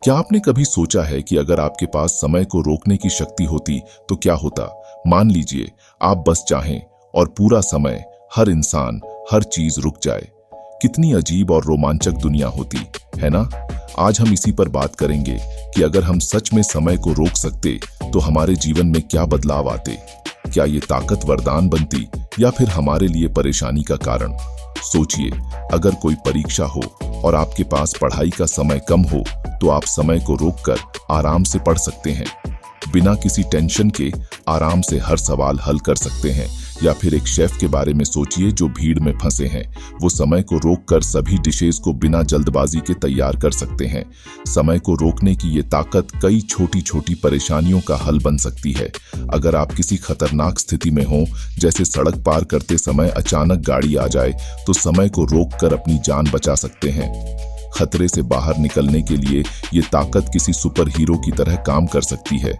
क्या आपने कभी सोचा है कि अगर आपके पास समय को रोकने की शक्ति होती तो क्या होता? मान लीजिए आप बस चाहें और पूरा समय, हर इंसान, हर चीज रुक जाए। कितनी अजीब और रोमांचक दुनिया होती, है ना? आज हम इसी पर बात करेंगे कि अगर हम सच में समय को रोक सकते तो हमारे जीवन में क्या बदलाव आते। क्या ये ताकत वरदान बनती या फिर हमारे लिए परेशानी का कारण? सोचिए, अगर कोई परीक्षा हो और आपके पास पढ़ाई का समय कम हो तो आप समय को रोककर आराम से पढ़ सकते हैं। बिना किसी टेंशन के आराम से हर सवाल हल कर सकते हैं। या फिर एक शेफ के बारे में सोचिए जो भीड़ में फंसे हैं। वो समय को रोककर सभी डिशेस को बिना जल्दबाजी के तैयार कर सकते हैं। समय को रोकने की ये ताकत कई छोटी छोटी परेशानियों का हल बन सकती है। अगर आप किसी खतरनाक स्थिति में हो, जैसे सड़क पार करते समय अचानक गाड़ी आ जाए, तो समय को रोककर अपनी जान बचा सकते हैं। खतरे से बाहर निकलने के लिए ये ताकत किसी सुपर हीरो की तरह काम कर सकती है।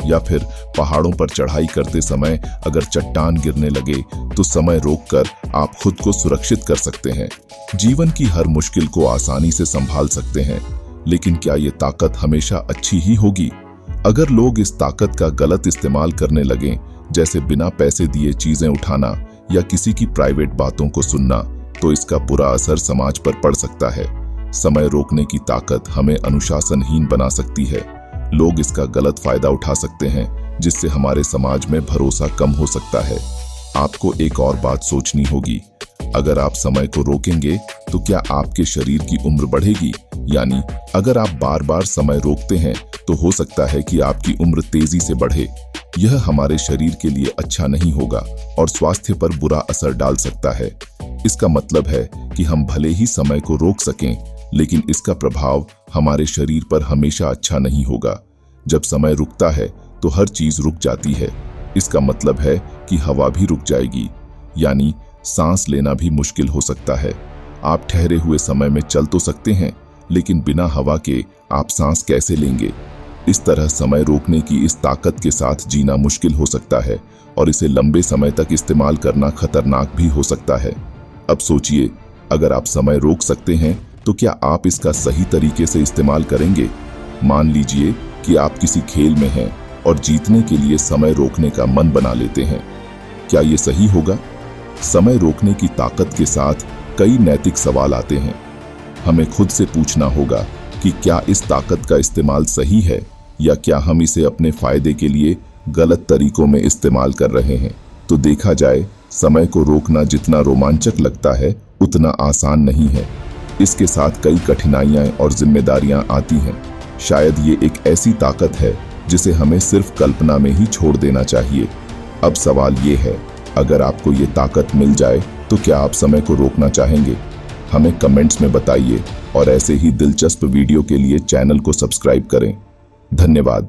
या फिर पहाड़ों पर चढ़ाई करते समय अगर चट्टान गिरने लगे तो समय रोककर आप खुद को सुरक्षित कर सकते हैं। जीवन की हर मुश्किल को आसानी से संभाल सकते हैं। लेकिन क्या ये ताकत हमेशा अच्छी ही होगी? अगर लोग इस ताकत का गलत इस्तेमाल करने लगें, जैसे बिना पैसे दिए चीजें उठाना या किसी की प्राइवेट बातों को सुनना, तो इसका बुरा असर समाज पर पड़ सकता है। समय रोकने की ताकत हमें अनुशासनहीन बना सकती है। लोग इसका गलत फायदा उठा सकते हैं, जिससे हमारे समाज में भरोसा कम हो सकता है। आपको एक और बात सोचनी होगी, अगर आप समय को रोकेंगे तो क्या आपके शरीर की उम्र बढ़ेगी? यानी अगर आप बार बार समय रोकते हैं तो हो सकता है कि आपकी उम्र तेजी से बढ़े। यह हमारे शरीर के लिए अच्छा नहीं होगा और स्वास्थ्य पर बुरा असर डाल सकता है। इसका मतलब है कि हम भले ही समय को रोक सकें, लेकिन इसका प्रभाव हमारे शरीर पर हमेशा अच्छा नहीं होगा। जब समय रुकता है तो हर चीज रुक जाती है। इसका मतलब है कि हवा भी रुक जाएगी, यानी सांस लेना भी मुश्किल हो सकता है। आप ठहरे हुए समय में चल तो सकते हैं, लेकिन बिना हवा के आप सांस कैसे लेंगे? इस तरह समय रोकने की इस ताकत के साथ जीना मुश्किल हो सकता है और इसे लंबे समय तक इस्तेमाल करना खतरनाक भी हो सकता है। अब सोचिए, अगर आप समय रोक सकते हैं तो क्या आप इसका सही तरीके से इस्तेमाल करेंगे? मान लीजिए कि आप किसी खेल में हैं और जीतने के लिए समय रोकने का मन बना लेते हैं। क्या ये सही होगा? समय रोकने की ताकत के साथ कई नैतिक सवाल आते हैं। हमें खुद से पूछना होगा कि क्या इस ताकत का इस्तेमाल सही है या क्या हम इसे अपने फायदे के लिए गलत तरीकों में इस्तेमाल कर रहे हैं। तो देखा जाए, समय को रोकना जितना रोमांचक लगता है उतना आसान नहीं है। इसके साथ कई कठिनाइयां और जिम्मेदारियां आती हैं। शायद ये एक ऐसी ताकत है जिसे हमें सिर्फ कल्पना में ही छोड़ देना चाहिए। अब सवाल ये है, अगर आपको ये ताकत मिल जाए तो क्या आप समय को रोकना चाहेंगे? हमें कमेंट्स में बताइए और ऐसे ही दिलचस्प वीडियो के लिए चैनल को सब्सक्राइब करें। धन्यवाद।